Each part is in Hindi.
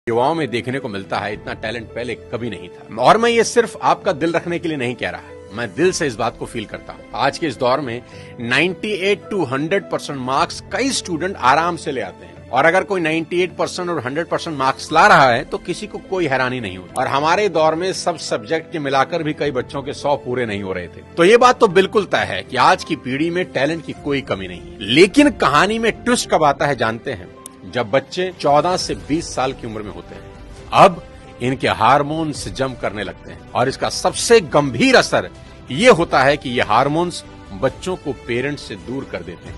युवाओं में देखने को मिलता है, इतना टैलेंट पहले कभी नहीं था। और मैं ये सिर्फ आपका दिल रखने के लिए नहीं कह रहा, मैं दिल से इस बात को फील करता हूँ। आज के इस दौर में 98 to 100% मार्क्स कई स्टूडेंट आराम से ले आते हैं, और अगर कोई 98% और 100% मार्क्स ला रहा है तो किसी को कोई हैरानी नहीं होती। और हमारे दौर में सब सब्जेक्ट के मिलाकर भी कई बच्चों के 100 पूरे नहीं हो रहे थे। तो ये बात तो बिल्कुल तय है कि आज की पीढ़ी में टैलेंट की कोई कमी नहीं है। लेकिन कहानी में ट्विस्ट कब आता है जानते हैं? जब बच्चे 14 से 20 साल की उम्र में होते हैं। अब इनके हार्मोन्स जम करने लगते हैं, और इसका सबसे गंभीर असर ये होता है कि ये हार्मोन्स बच्चों को पेरेंट्स से दूर कर देते हैं,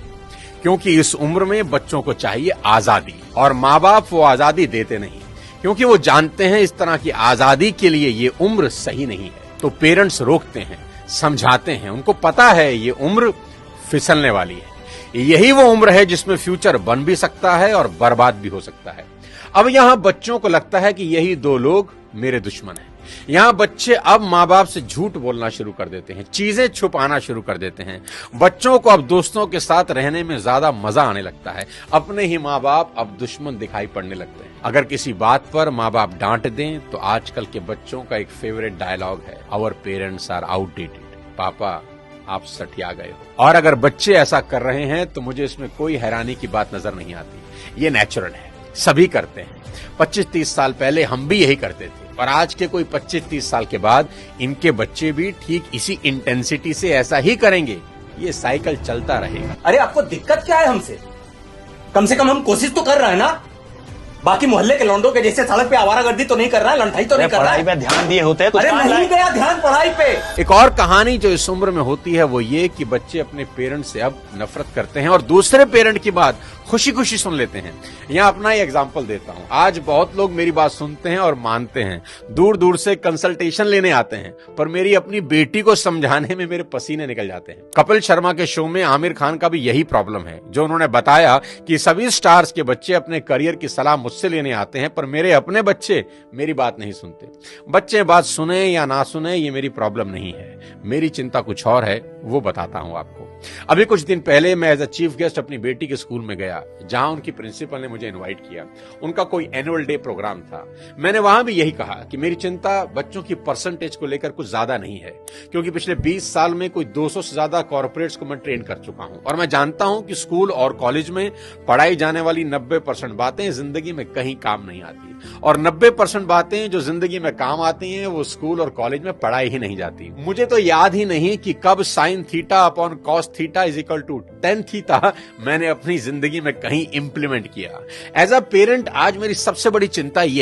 क्योंकि इस उम्र में बच्चों को चाहिए आजादी, और माँ बाप वो आजादी देते नहीं, क्योंकि वो जानते हैं इस तरह की आजादी के लिए ये उम्र सही नहीं है। तो पेरेंट्स रोकते हैं, समझाते हैं, उनको पता है ये उम्र फिसलने वाली है, यही वो उम्र है जिसमें फ्यूचर बन भी सकता है और बर्बाद भी हो सकता है। अब यहां बच्चों को लगता है कि यही दो लोग मेरे दुश्मन हैं। यहां बच्चे अब माँ बाप से झूठ बोलना शुरू कर देते हैं, चीजें छुपाना शुरू कर देते हैं। बच्चों को अब दोस्तों के साथ रहने में ज्यादा मजा आने लगता है, अपने ही माँ बाप अब दुश्मन दिखाई पड़ने लगते हैं। अगर किसी बात पर माँ बाप डांट दें तो आजकल के बच्चों का एक फेवरेट डायलॉग है, आवर पेरेंट्स आर आउटडेटेड। पापा आप सठिया गए हो। और अगर बच्चे ऐसा कर रहे हैं तो मुझे इसमें कोई हैरानी की बात नजर नहीं आती, ये नेचुरल है, सभी करते हैं। 25-30 साल पहले हम भी यही करते थे, और आज के कोई 25-30 साल के बाद इनके बच्चे भी ठीक इसी इंटेंसिटी से ऐसा ही करेंगे। ये साइकिल चलता रहेगा। अरे आपको दिक्कत क्या है हमसे? कम से कम हम कोशिश तो कर रहे हैं ना। बाकी मोहल्ले के लौंडों के जैसे सड़क पे आवारागर्दी तो नहीं कर रहा है, लंठाई तो नहीं कर रहा है। पढ़ाई पे ध्यान दिए होते हैं। अरे नहीं गया ध्यान पढ़ाई पे। एक और कहानी जो इस उम्र में होती है वो ये कि बच्चे अपने पेरेंट से अब नफरत करते हैं और दूसरे पेरेंट की बात खुशी खुशी सुन लेते हैं। यहाँ अपना ही एग्जाम्पल देता हूँ। आज बहुत लोग मेरी बात सुनते हैं और मानते हैं, दूर दूर से कंसल्टेशन लेने आते हैं, पर मेरी अपनी बेटी को समझाने में मेरे पसीने निकल जाते हैं। कपिल शर्मा के शो में आमिर खान का भी यही प्रॉब्लम है, जो उन्होंने बताया कि सभी स्टार्स के बच्चे अपने करियर की सलाह मुझसे लेने आते हैं, पर मेरे अपने बच्चे मेरी बात नहीं सुनते। बच्चे बात सुने या ना सुने ये मेरी प्रॉब्लम नहीं है, मेरी चिंता कुछ और है, वो बताता हूं आपको। अभी कुछ दिन पहले मैं एज अ चीफ गेस्ट अपनी बेटी के स्कूल में गया, जहां उनकी प्रिंसिपल ने मुझे इनवाइट किया। उनका कोई एनुअल डे प्रोग्राम था। मैंने वहां भी यही कहा कि मेरी चिंता बच्चों की परसेंटेज को लेकर कुछ ज्यादा नहीं है, क्योंकि पिछले 20 साल में कोई 200 से ज्यादा कॉर्पोरेट्स को मैं ट्रेन कर चुका हूं, और मैं जानता हूं कि स्कूल और कॉलेज में पढ़ाई जाने वाली 90% बातें जिंदगी में कहीं काम नहीं आती, और 90% बातें जो जिंदगी में काम आती हैं वो स्कूल और कॉलेज में पढ़ाई ही नहीं जाती। मुझे तो याद ही नहीं कि कब sin theta upon cos theta is equal to tan theta मैंने अपनी जिंदगी में कहीं इंप्लीमेंट किया। एज अ पेरेंट आज मेरी सबसे बड़ी चिंता यही